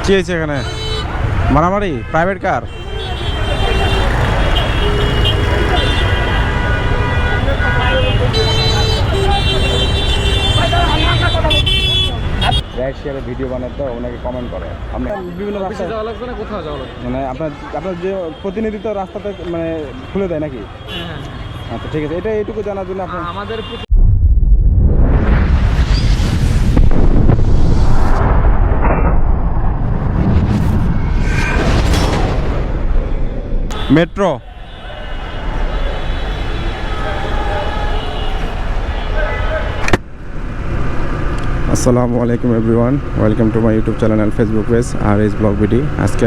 কি হয়েছে এখানে? মারামারি? Private car? রাইড শেয়ারে ভিডিও বানাতে ওনাকে কমেন্ট করে। আপনি বিভিন্ন রাস্তায় যাওয়া লাগবে না, কোথাও যাওয়া লাগবে মানে আপনার যে প্রতিনিধিত্ব রাস্তাতে মানে খুলে দেয় নাকি? হ্যাঁ। আচ্ছা ঠিক আছে, এটা এইটুকু জানার জন্য আপনার আমাদের মেট্রো। আসসালামু আলাইকুম everyone, welcome to my YouTube channel and Facebook page R S blog BD. আজকে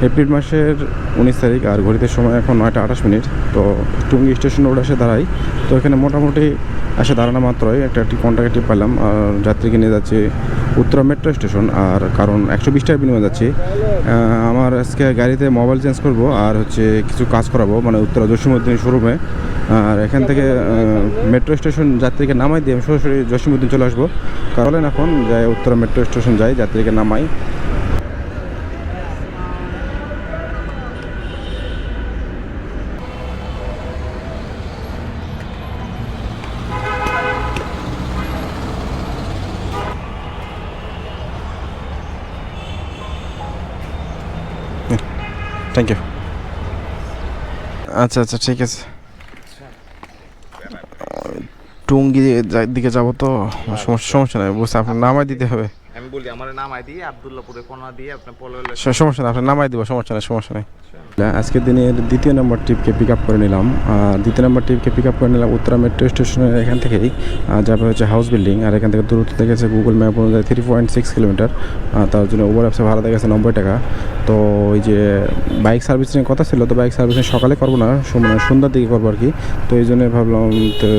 এপ্রিল মাসের 19 তারিখ আর ঘড়িতে সময় এখন 9টা 28 মিনিট। তো টুঙ্গি স্টেশন রোড এসে দাঁড়াই। তো এখানে মোটামুটি এসে দাঁড়ানো মাত্রই একটি কন্ট্রাক্ট টিপ পেলাম। আর যাত্রীকে নিয়ে যাচ্ছি উত্তরা মেট্রো স্টেশন। আর কারণ 120 টাকা বিনিময়ে যাচ্ছি। আমার আজকে গাড়িতে মোবাইল চেঞ্জ করব আর হচ্ছে কিছু কাজ করাবো মানে উত্তরা জসীমউদ্দিন শোরুমে। আর এখান থেকে মেট্রো স্টেশন যাত্রীকে নামাই দিয়ে আমি সরাসরি জসীমউদ্দিন চলে আসবো। কারণ এখন যাই উত্তরা মেট্রো স্টেশন যাই, যাত্রীকে নামাই। Thank you. আচ্ছা আচ্ছা ঠিক আছে। টুঙ্গি দিকে যাবো তো, সমস্যা নাই, বুঝতে আপনার নামাই দিতে হবে। আমি বলি আমার নামাই দিয়ে আব্দুল্লাহপুরে কোনা দিয়ে আপনি পললে সমস্যা নেই, আপনার নামাই দিব, সমস্যা নেই। আজকের দিনের দ্বিতীয় নম্বর ট্রিপকে পিক আপ করে নিলাম। দ্বিতীয় নম্বর ট্রিপকে পিক আপ করে নিলাম উত্তরা মেট্রো স্টেশনের এখান থেকেই। যাবে হচ্ছে হাউস বিল্ডিং। আর এখান থেকে দূরত্ব দেখেছে গুগল ম্যাপ অনুযায়ী 3.6 কিলোমিটার। তার জন্য ওভার অ্যাপসে ভাড়া দেখেছে 90 টাকা। তো ওই যে বাইক সার্ভিসিং কথা ছিল, তো বাইক সার্ভিসিং সকালে করবো না, সন্ধ্যার দিকে করবো আর কি। তো এই জন্য ভাবলাম তো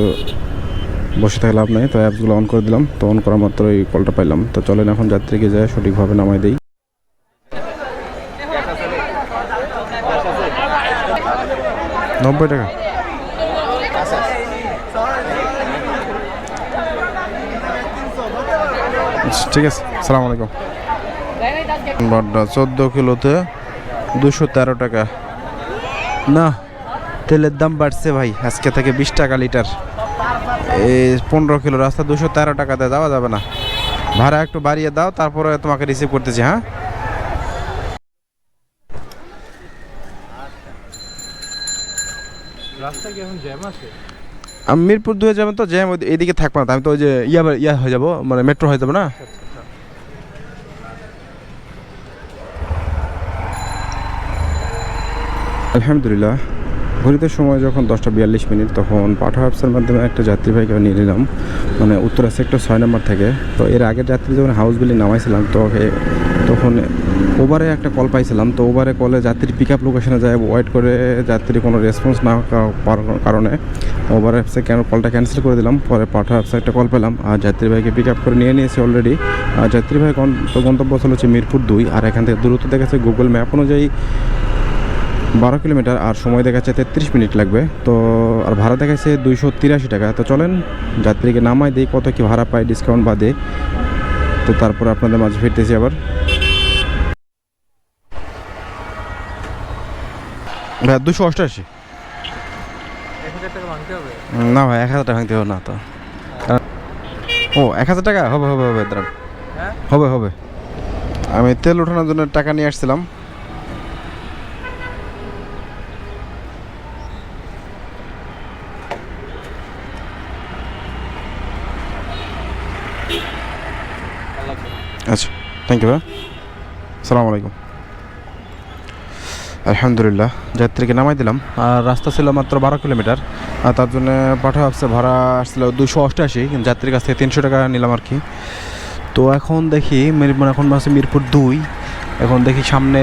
বসে থাকা লাভ নাই, তো অ্যাপসগুলো অন করে দিলাম। তো অন করা মাত্র এই কলটা পাইলাম। তো চলেন এখন যাত্রীকে যায় সঠিকভাবে নামাই দিই। 90 টাকা। ঠিক আছে, সালাম আলাইকুম। 14 কিলোতে 213 টাকা। না, তেলের দাম বাড়ছে ভাই, আজকে থেকে 20 টাকা লিটার। এই 15 কিলো রাস্তা 213 টাকাতে যাওয়া যাবে না। ভাড়া একটু বাড়িয়ে দাও, তারপরে তোমাকে রিসিভ করতেছি। হ্যাঁ, রাস্তা কি এখন জ্যাম আছে? আমি মিরপুর 2 যাবেন তো জ্যাম এইদিকে থাকবো না, আমি তো ওই যে ইয়া হয়ে যাবো, মানে মেট্রো হয়ে যাবো না। আলহামদুলিল্লাহ, ঘড়িতে সময় যখন 10টা 42 মিনিট, তখন পাঠা অ্যাপসের মাধ্যমে একটা যাত্রী ভাইকে নিয়ে নিলাম মানে উত্তরা সেক্টর 6 নম্বর থেকে। তো এর আগের যাত্রী যখন হাউস বিল্ডিং নামাইছিলাম তখন ওভারে একটা কল পাইছিলাম। তো ওভারে কলে যাত্রী পিক আপ লোকেশনে যায় ওয়েট করে, যাত্রী কোনো রেসপন্স না পাওয়ার কারণে ওভার অ্যাপসে কলটা ক্যান্সেল করে দিলাম। পরে পাঠা অ্যাপসে একটা কল পেলাম আর যাত্রী ভাইকে পিক আপ করে নিয়ে নিয়েছি অলরেডি। আর যাত্রী ভাই গন্তব্য হচ্ছে মিরপুর 2। আর এখান থেকে দূরত্ব দেখেছে গুগল ম্যাপ অনুযায়ী 12 কিলোমিটার আর সময় দেখাচ্ছে 33 মিনিট লাগবে। তো আর ভাড়া দেখাচ্ছে 283 টাকা। তো চলেন যাত্রীকে নামাই দিই, কত কি ভাড়া পাই ডিসকাউন্ট বাদে। তো তারপরে আপনাদের মাঝে ফিরতেছি আবার। ভাই 288। 1000 টাকা ভাঙতে হবে না ভাই, 1000 টাকা ভাঙতে হবে না তো। ও 1000 টাকা হবে দাঁড়ান। হ্যাঁ হবে। আমি তেল ওঠানোর জন্য টাকা নিয়ে আসছিলাম। আচ্ছা, থ্যাংক ইউ ভাই, আসসালামু আলাইকুম। আলহামদুলিল্লাহ, যাত্রীকে নামাই দিলাম। আর রাস্তা ছিল মাত্র 12 কিলোমিটার। আর তার জন্য পাঠা অ্যাপসে ভাড়া আসছিল 288, কিন্তু যাত্রীর কাছ থেকে 300 টাকা নিলাম আর কি। তো এখন দেখি এখন আছে মিরপুর 2। এখন দেখি সামনে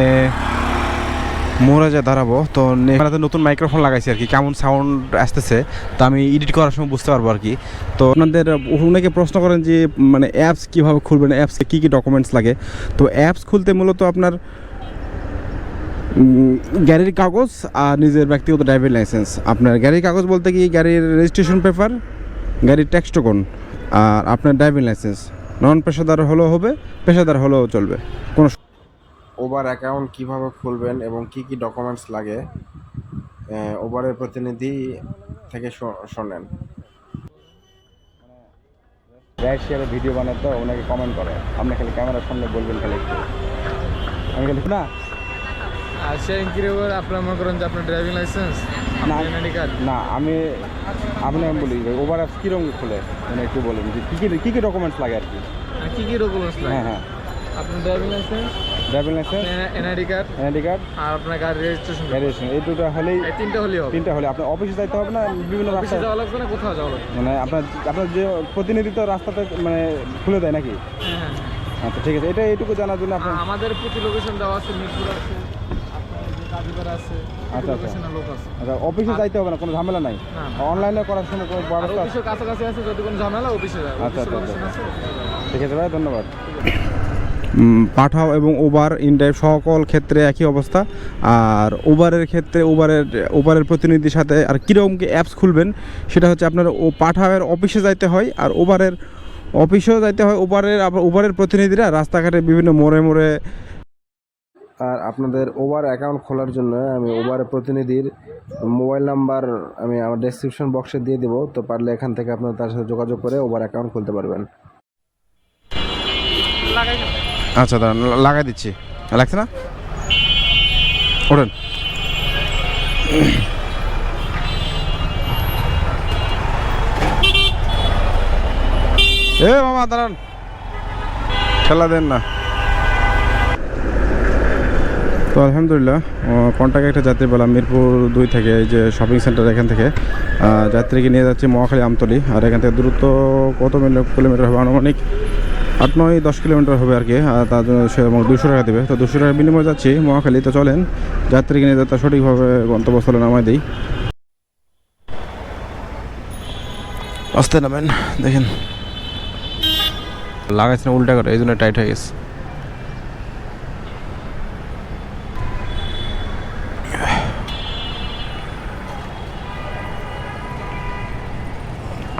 মোড়ে যা দাঁড়াবো। তো এখানে নতুন মাইক্রোফোন লাগাইছি আর কি, কেমন সাউন্ড আসতেছে তো আমি এডিট করার সময় বুঝতে পারবো আর কি। তো আপনাদের অনেকে প্রশ্ন করেন যে মানে অ্যাপস কীভাবে খুলবেন, অ্যাপসে কী কী ডকুমেন্টস লাগে। তো অ্যাপস খুলতে মূলত আপনার গাড়ির কাগজ আর নিজের ব্যক্তিগত ড্রাইভিং লাইসেন্স। আপনার গাড়ির কাগজ বলতে কি গাড়ির রেজিস্ট্রেশন পেপার, গাড়ির ট্যাক্স টোকন আর আপনার ড্রাইভিং লাইসেন্স। নন পেশাদার হলেও হবে, পেশাদার হলেও চলবে, কোনো ওবার অ্যাকাউন্ট কিভাবে খুলবেন এবং কি কি ডকুমেন্টস লাগে ওবারের প্রতিনিধি থেকে শোনেন। রাইড শেয়ারে ভিডিও বানায় তো ওনাকে কমেন্ট করে, আপনি খালি ক্যামেরার সামনে বলবেন খালি একটু, আমি খালি না আর শেয়ারিং কি রে আপনার মনে করেন যে আপনার ড্রাইভিং লাইসেন্স না আইডেন্টি কার্ড না আমি আপনাকে বলি ওভার অ্যাপস কীরকম খুলে মানে একটু বলুন যে কী কী ডকুমেন্টস লাগে আর কি। আর কি কি ডকুমেন্টস লাগে? হ্যাঁ আপনার driving licence, driving licence, NID card আর আপনার গাড়ি রেজিস্ট্রেশন। এই দুটো হলেই, এই তিনটা হলেই হবে। তিনটা হলে আপনার অফিসে যাইতে হবে না বিভিন্ন অফিসে রাস্তায় যাওয়া লাগবে না, কোথাও যাওয়া লাগবে না? মানে আপনার যে প্রতিনিধি তো রাস্তাতে মানে খুলে দেয় নাকি? হ্যাঁ হ্যাঁ। আচ্ছা ঠিক আছে, এইটুকু জানার জন্য আপনার। আমাদের প্রতি লোকেশন দেওয়া আছে, মিরপুর আছে, আপনার যে কাজীপাড়া আছে, আচ্ছা, লোকেশনে লোক আছে। আচ্ছা অফিসে যাইতে হবে না, কোনো ঝামেলা নাই, না। অনলাইনে করার সময় কোনো আর ব্যবস্থা আছে? অফিসের কাছাকাছি আছে, যদি কোনো ঝামেলা অফিসে যাবে। আচ্ছা, অফিসে আচ্ছা, লোকেশন আছে। ঠিক আছে ভাই, ধন্যবাদ। পাঠাও এবং উবার ইনড্রাইভ সকল ক্ষেত্রে একই অবস্থা। আর উবারের ক্ষেত্রে উবারের প্রতিনিধির সাথে আর কীরকম কি অ্যাপস খুলবেন সেটা হচ্ছে আপনার পাঠাওয়ের অফিসে যাইতে হয়, আর উবারের অফিসেও যাইতে হয়। উবারের প্রতিনিধিরা রাস্তাঘাটে বিভিন্ন মোড়ে মোড়ে। আর আপনাদের উবার অ্যাকাউন্ট খোলার জন্য আমি উবারের প্রতিনিধির মোবাইল নাম্বার আমি আমার ডেসক্রিপশন বক্সে দিয়ে দেবো, তো পারলে এখান থেকে আপনারা তার সাথে যোগাযোগ করে উবার অ্যাকাউন্ট খুলতে পারবেন। আচ্ছা দাঁড়ান, লাগাই দিচ্ছি, লাগছে না, ওঠেন। মামা দাঁড়ান, খেলা দেন না। তো আলহামদুলিল্লাহ কন্টাক্টে একটা যাত্রী পেলাম মিরপুর 2 থেকে, এই যে শপিং সেন্টার এখান থেকে যাত্রীকে নিয়ে যাচ্ছি মহাখালী আমতলী। আর এখান থেকে দূরত্ব কত কিলোমিটার হবে, আনুমানিক 8-9-10 কিলোমিটার হবে আর কি। আর তার জন্য সে 200 টাকা দেবে, তো 200 টাকার বিনিময়ে যাচ্ছি মহাখালী। তো চলেন যাত্রীকে নিয়ে যাত্রা সঠিকভাবে গন্তব্যস্থলে নামাই দিই। আস্তে নামেন, দেখেন লাগাইছে না উল্টা করে, এই জন্য টাইট হয়ে গেছে।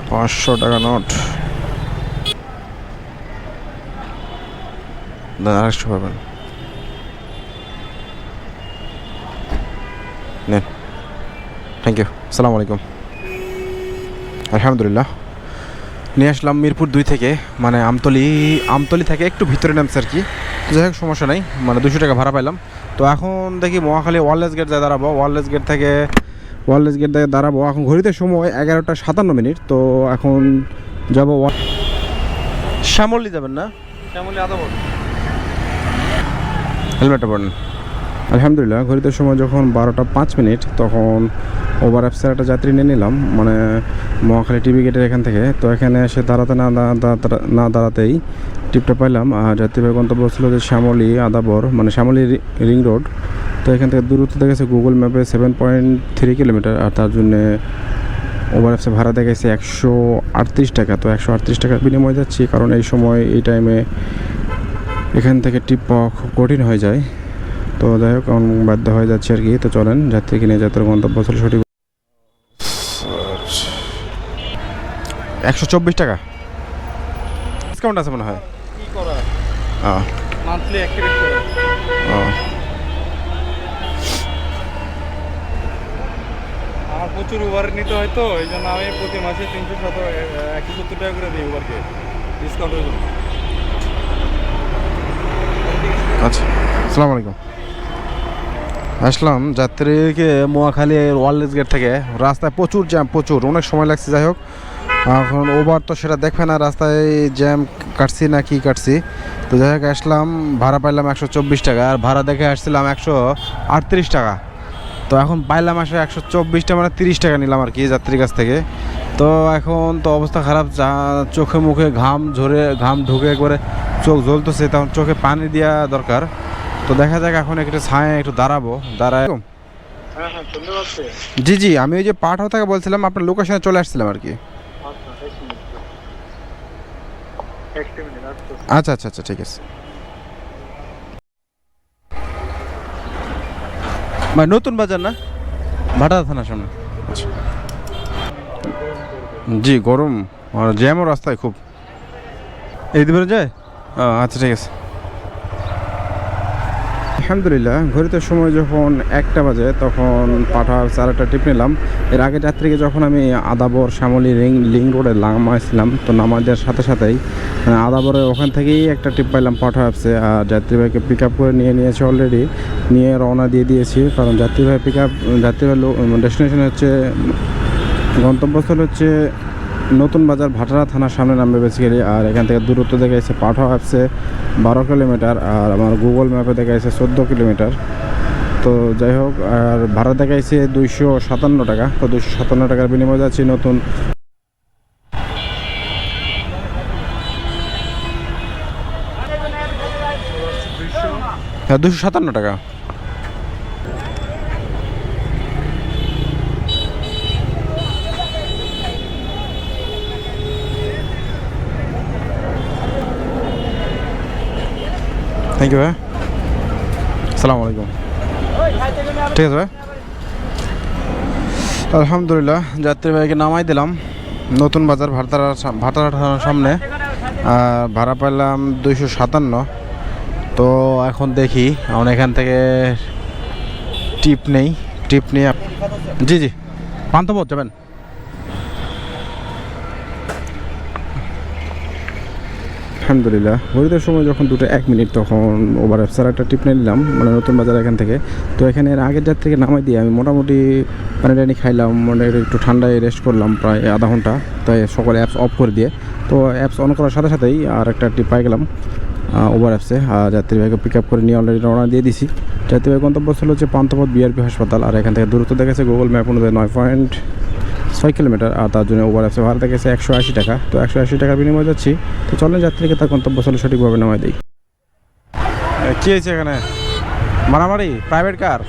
$500 নোট, আরেকশো পাবেন, নেন, থ্যাংক ইউ, আসসালামু আলাইকুম। আলহামদুলিল্লাহ নিয়ে আসলাম মিরপুর 2 থেকে, মানে আমতলী থেকে একটু ভিতরে নামছে আর কি। যাই হোক সমস্যা নাই, মানে 200 টাকা ভাড়া পাইলাম। তো এখন দেখি মহাখালী ওয়ারলেস গেট যায় দাঁড়াবো, ওয়ারলেস গেট থেকে দাঁড়াবো। এখন ঘড়িতে সময় 11:57। তো এখন যাবো শ্যামলী, যাবেন না? শ্যামলী আদাবর। হেলমেটটা পড়েন। আলহামদুলিল্লাহ ঘড়িতে সময় যখন 12:05, তখন ওভার অ্যাপসের একটা যাত্রী নিয়ে নিলাম, মানে মহাখালী টিভি গেটের এখান থেকে। তো এখানে এসে না দাঁড়াতেই টিপটা পাইলাম। আর যাত্রীবাহী গন্তব্য ছিল যে শ্যামলী আদাবর, মানে শ্যামলী রিং রোড। তো এখান থেকে দূরত্ব দেখেছে গুগল ম্যাপে 7.3 কিলোমিটার। আর তার জন্যে ওভার অ্যাপসে ভাড়া দেখেছে 138 টাকা। তো 138 টাকার বিনিময়ে যাচ্ছি, কারণ এই সময় এই টাইমে এখান থেকে টিপ পাওয়া খুব কঠিন হয়ে যায়। তো যাই হোক এখন বাধ্য হয়ে যাচ্ছে আর কি। তো চলেন যাত্রীকে নিয়ে যাত্রার গন্তব্য ছিল সঠিক। 124 টাকা ডিসকাউন্ট আছে মনে হয়। কি করা? ও মান্থলি অ্যাক্টিভেট করা। আমার প্রচুর উবার নিতে হয়, তো এই জন্য আমি প্রতি মাসে 170 টাকা করে দিই উবারকে, ডিসকাউন্টের জন্য। আচ্ছা, আসসালামু আলাইকুম। আসলাম যাত্রীকে মহাখালী ওয়ারলেস গেট থেকে। রাস্তায় প্রচুর জ্যাম, অনেক সময় লাগছে। যাই হোক এখন ওভার তো সেটা দেখবে না, রাস্তায় জ্যাম কাটছি না কি কাটছি। তো যাই হোক আসলাম, ভাড়া পাইলাম 124 টাকা। আর ভাড়া দেখে আসছিলাম 138 টাকা। তো এখন পাইলাম 124 টাকা, মানে 30 টাকা নিলাম আর কি যাত্রীর কাছ থেকে। তো এখন তো অবস্থা খারাপ, যা চোখে মুখে ঘাম ঢুকে করে চোখ জ্বলতেছে, তখন চোখে পানি দেওয়া দরকার। তো দেখা যাক এখন একটু ছায়া একটু দাঁড়ায়। হ্যাঁ হ্যাঁ, শুনতে পাচ্ছি। জি আমি ওই যে পাঠাও থেকে বলছিলাম, আপনার লোকেশনে চলে আসছিলাম আর কি। আচ্ছা ঠিক আছে ভাই। নতুন বাজার না, ভাটা থানার সামনে। আচ্ছা জি, গরম আর জ্যামও রাস্তায় খুব। এই দিকে যায়। আচ্ছা ঠিক আছে। আলহামদুলিল্লাহ ঘড়িতে সময় যখন 1টা বাজে তখন পাঠা চারাটা টিপ নিলাম। এর আগে যাত্রীকে যখন আমি আদাবর শ্যামলী লিং রোডে নামাইছিলাম, তো নামা দেওয়ার সাথে সাথেই মানে আদাবরে ওখান থেকেই একটা টিপ পাইলাম পাঠা অ্যাপসে। আর যাত্রীভাইকে পিক আপ করে নিয়েছে অলরেডি, নিয়ে রওনা দিয়ে দিয়েছি। কারণ যাত্রীভাই ডেস্টিনেশন হচ্ছে, গন্তব্যস্থল হচ্ছে নতুন বাজার ভাটারা থানার সামনে নামবে বেসিক্যালি। আর এখান থেকে দূরত্ব দেখা যাচ্ছে পাঠা অ্যাপসে 12 কিলোমিটার, আর আমার গুগল ম্যাপে দেখা যাচ্ছে 14 কিলোমিটার। তো যাই হোক, আর ভাড়া দেখা যাচ্ছে 257 টাকা। তো 257 টাকার বিনিময়ে যাচ্ছি নতুন। হ্যাঁ, 257 টাকা। থ্যাংক ইউ ভাই, আসসালামু আলাইকুম। ঠিক আছে ভাই, আলহামদুলিল্লাহ যাত্রীবাহীকে নামাই দিলাম নতুন বাজার ভাটারা থানার সামনে। ভাড়া পেলাম 257। তো এখন দেখি এখন এখান থেকে টিপ নিয়ে জি জি পান্থপথ যাবেন। আলহামদুলিল্লাহ ঘড়িতে সময় যখন 2:01 তখন ওভার অ্যাপসার একটা টিপ নিলাম, মানে নতুন বাজার এখান থেকে। তো এখানে এর আগের যাত্রীকে নামাই দিয়ে আমি মোটামুটি পানি টানি খাইলাম, মানে একটু ঠান্ডায় রেস্ট করলাম প্রায় আধা ঘন্টা। তাই সকলে অ্যাপস অফ করে দিয়ে, তো অ্যাপস অন করার সাথে সাথেই আর একটা টিপ পাই গেলাম ওভার অ্যাপসে। আর যাত্রীভাইকে পিক আপ করে নিয়ে অলরেডি রওনা দিয়ে দিছি। যাত্রীভাই গন্তব্যস্থল হচ্ছে পান্থপথ বিআরপি হাসপাতাল। আর এখান থেকে দূরত্ব দেখেছে গুগল ম্যাপ অনুযায়ী 9.6 কিলোমিটার। আর তার জন্য ওভার অ্যাপসে ভাড়া দেখেছে 180 টাকা। তো 180 টাকার বিনিময়ে যাচ্ছি। তো চলেন যাত্রীকে তার গন্তব্যস্থলে সঠিকভাবে নামাই দিই। কী হয়েছে এখানে মারামারি? Private car?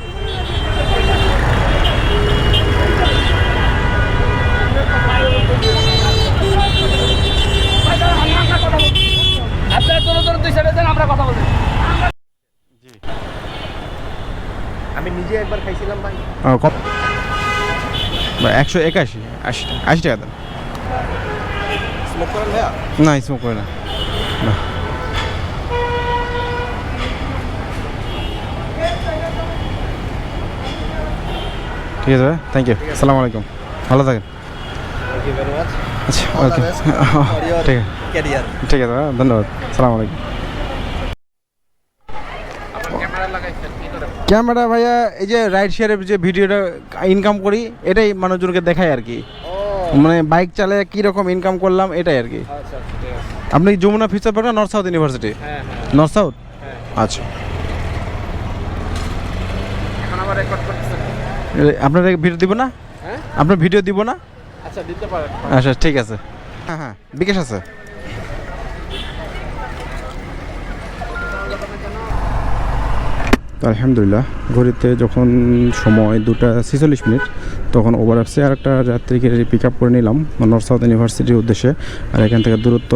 আমি নিজে একবার খাইছিলাম ভাই। 181 টাকা দেন। স্মোক করেন ভাইয়া? না, স্মোক করে না। ঠিক আছে ভাই, থ্যাংক ইউ, আসসালামু আলাইকুম, ভালো থাকেন। Thank you very much. আচ্ছা, ওকে, ঠিক আছে, ক্যারিয়ার। ঠিক আছে ভাই, ধন্যবাদ, আসসালামু আলাইকুম। ক্যামেরা ভাইয়া এই যে রাইড শেয়ারের যে ভিডিওটা ইনকাম করি, এটাই মানুষজনকে দেখাই আর কি। মানে বাইক চালায় কীরকম ইনকাম করলাম এটাই আর কি। আচ্ছা ঠিক আছে। আপনি যমুনা ফিউচার পার্ক না নর্থ সাউথ ইউনিভার্সিটি? হ্যাঁ নর্থ সাউথ, আচ্ছা। এখন আবার রেকর্ড করতেছেন? আপনার ভিডিও দিব না? হ্যাঁ, আপনার ভিডিও দিব না? আচ্ছা দিতে পারেন। আচ্ছা ঠিক আছে, হ্যাঁ হ্যাঁ, বিকাশ আছে। আলহামদুলিল্লাহ ঘড়িতে যখন সময় 2:46 তখন ওভার অ্যাপসে আর একটা যাত্রীকে পিক আপ করে নিলাম নর্থ সাউথ ইউনিভার্সিটির উদ্দেশ্যে। আর এখান থেকে দূরত্ব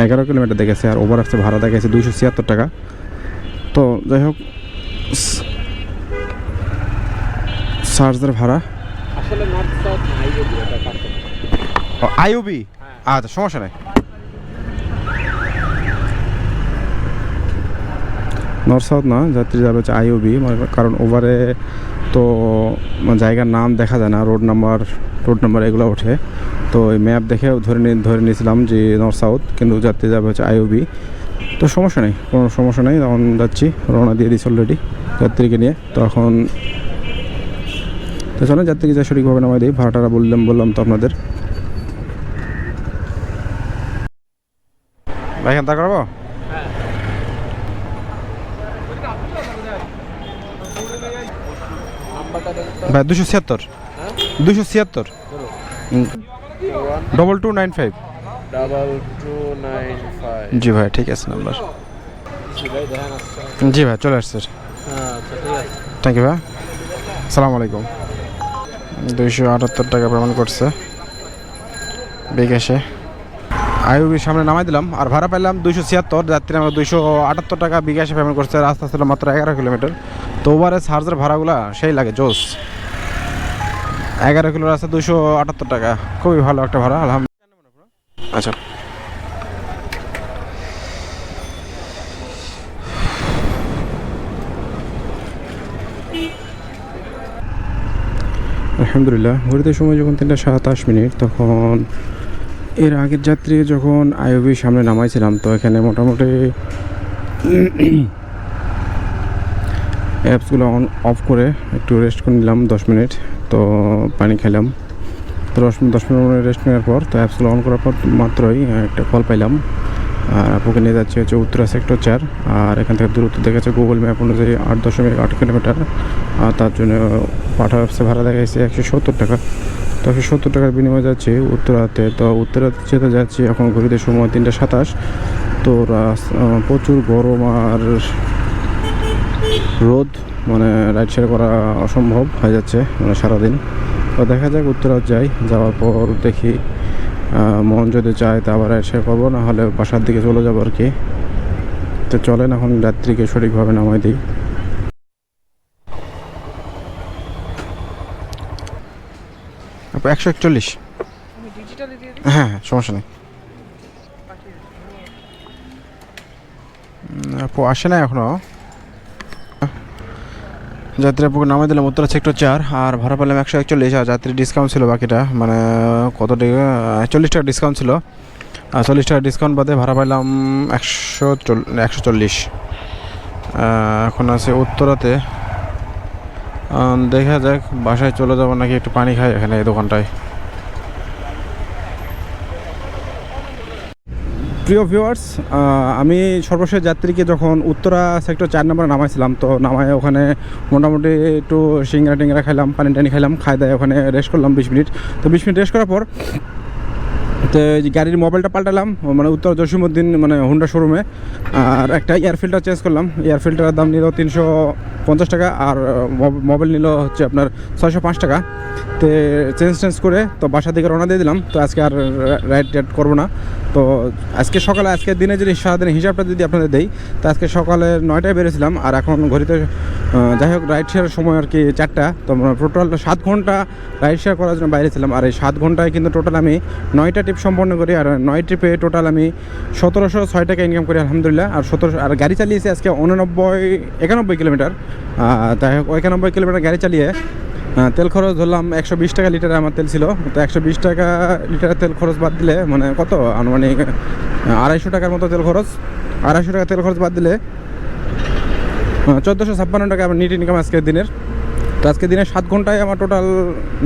11 কিলোমিটার দেখেছে। আর ওভার অ্যাপসে ভাড়া দেখেছে 276 টাকা। তো যাই হোক, চার্জের ভাড়া আসলে নর্থ সাউথ হাইওয়ে এটা কাটতে। আইওবি, আচ্ছা সমস্যা নেই। নর্থ সাউথ না, যাত্রী যাবে হচ্ছে আইওবি, কারণ ওভারে তো জায়গার নাম দেখা যায় না, রোড নাম্বার এগুলো ওঠে। তো ওই ম্যাপ দেখে ধরে নিয়েছিলাম যে নর্থ সাউথ, কিন্তু যাত্রী যাবে হচ্ছে আইওবি। তো সমস্যা নেই, কোনো সমস্যা নেই। তখন যাচ্ছি, রওনা দিয়ে দিচ্ছি অলরেডি যাত্রীকে নিয়ে। তো এখন তো চলেন যাত্রীকে যা সঠিকভাবে নামাই দিই। ভাড়াটা বললাম তো আপনাদের। ভাই এখান করাবো ভাই? 276 276 2295। জি ভাই, ঠিক আছে নাম্বার। জি ভাই, চলে আসছে। থ্যাংক ইউ ভাই, আসসালামু আলাইকুম। 278 টাকা পেমেন্ট করছে বিকাশে। আইওবির সামনে নামাই দিলাম। আর ভাড়া পেলাম 276। যাত্রী আমার 278 টাকা বিকাশে পেমেন্ট করছে। রাস্তা ছিল মাত্র 11 কিলোমিটার। তো ওভারে চার্জের ভাড়াগুলো সেই লাগে, জোস। 11 কিলো রাস্তা 278 টাকা, খুবই ভালো একটা ভাড়া আলহামদুলিল্লাহ। আচ্ছা, আলহামদুলিল্লাহ ঘড়িতে সময় যখন 3:27 তখন এর আগের যাত্রী যখন আইওবি সামনে নামাইছিলাম, তো এখানে মোটামুটি অ্যাপসগুলো অফ করে একটু রেস্ট করে নিলাম 10 মিনিট। তো পানি খেলাম, তো 10 মিনিট রেস্ট নেওয়ার পর তো অ্যাপসগুলো অন করার পর মাত্রই একটা কল পাইলাম। আর আপুকে নিয়ে যাচ্ছে হচ্ছে উত্তরা সেক্টর 4, আর এখান থেকে দূরত্ব দেখাচ্ছে গুগল ম্যাপ অনুযায়ী 8.8 কিলোমিটার। আর তার জন্য পাঠা অ্যাপসে ভাড়া দেখাচ্ছে 170 টাকা। তো 170 টাকার বিনিময়ে যাচ্ছি উত্তরাতে। তো উত্তরাতে যেতে যাচ্ছি এখন ঘড়িতে সময় 3:27। তো প্রচুর গরম আর রোদ, মানে রাইড শেয়ার করা অসম্ভব হয়ে যাচ্ছে মানে সারাদিন। তো দেখা যাক উত্তরা যাই, যাওয়ার পর দেখি মন যদি চায় তা আবার রাইড শেয়ার করবো, না হলে বাসার দিকে চলে যাবো আর কি। তো চলেন এখন যাত্রীকে সঠিকভাবে নামাই দিই। আপু 141। হ্যাঁ হ্যাঁ, সমস্যা নেই। আপু আসে না এখনো। যাত্রী আপুকে নামাই দিলাম উত্তরা সেক্টর 4, আর ভাড়া পেলাম 141। আর যাত্রী ডিসকাউন্ট ছিল বাকিটা, মানে কত টাকা, 40 টাকা ডিসকাউন্ট ছিল। আর 40 টাকা ডিসকাউন্ট বাদে ভাড়া পাইলাম 140। এখন আছে উত্তরাতে, দেখা যাক বাসায় চলে যাবো নাকি একটু পানি খাই এখানে এই দোকানটায়। প্রিয় ভিউয়ার্স, আমি সর্বশেষ যাত্রীকে যখন উত্তরা সেক্টর 4 নম্বরে নামাইছিলাম, তো নামায় ওখানে মোটামুটি একটু সিঙ্গারা টিঙ্গারা খাইলাম, পানি টানি খাইলাম, খাই দায় ওখানে রেস্ট করলাম 20 মিনিট। তো 20 মিনিট রেস্ট করার পর তো গাড়ির মোবাইলটা পাল্টালাম, মানে উত্তর জসিমউদ্দিন মানে হুন্ডা শোরুমে। আর একটা এয়ার ফিল্টার চেঞ্জ করলাম, এয়ার ফিল্টারের দাম নিল 350 টাকা, আর মোবাইল নিল হচ্ছে আপনার 605 টাকা। তো চেঞ্জ করে তো বাসা থেকে রওনা দিয়ে দিলাম। তো আজকে আর রাইড করবো না। তো আজকে সকালে, আজকের দিনে যদি সারাদিনের হিসাবটা যদি আপনাদের দেই, তো আজকে সকালে 9টায় বেরিয়েছিলাম, আর এখন ঘড়িতে যাই হোক রাইড শেয়ারের সময় আর কি 4টা। তো টোটাল 7 ঘন্টা রাইড শেয়ার করার জন্য বাইরে ছিলাম। আর এই 7 ঘন্টায় কিন্তু টোটাল আমি 9টা ট্রিপ সম্পন্ন করি, আর 9 ট্রিপে টোটাল আমি 1706 টাকা ইনকাম করি আলহামদুলিল্লাহ। আর 17, আর গাড়ি চালিয়েছি আজকে 91 কিলোমিটার। তাই হোক 91 কিলোমিটার গাড়ি চালিয়ে তেল খরচ ধরলাম 120 টাকা লিটারে আমার তেল ছিল। তো 120 টাকা লিটারের তেল খরচ বাদ দিলে মানে কত আনুমানিক 250 টাকার মতো তেল খরচ। 250 টাকা তেল খরচ বাদ দিলে 1456 টাকা আমার নিট ইনকাম আজকের দিনের। তো আজকের দিনে 7 ঘন্টায় আমার টোটাল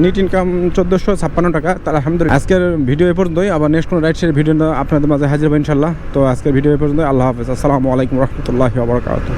নিট ইনকাম 1456 টাকা। তার আলহামদুলিল্লাহ। আজকের ভিডিও এ পর্যন্তই, আবার নেক্সট কোনো রাইড শেয়ার ভিডিও আপনাদের মাঝে হাজির হবো ইনশাল্লাহ। তো আজকের ভিডিও এ পর্যন্ত। আল্লাহ হাফেজ। আসসালামু আলাইকুম রহমতুল্লাহি ওয়া বারাকাতুহু।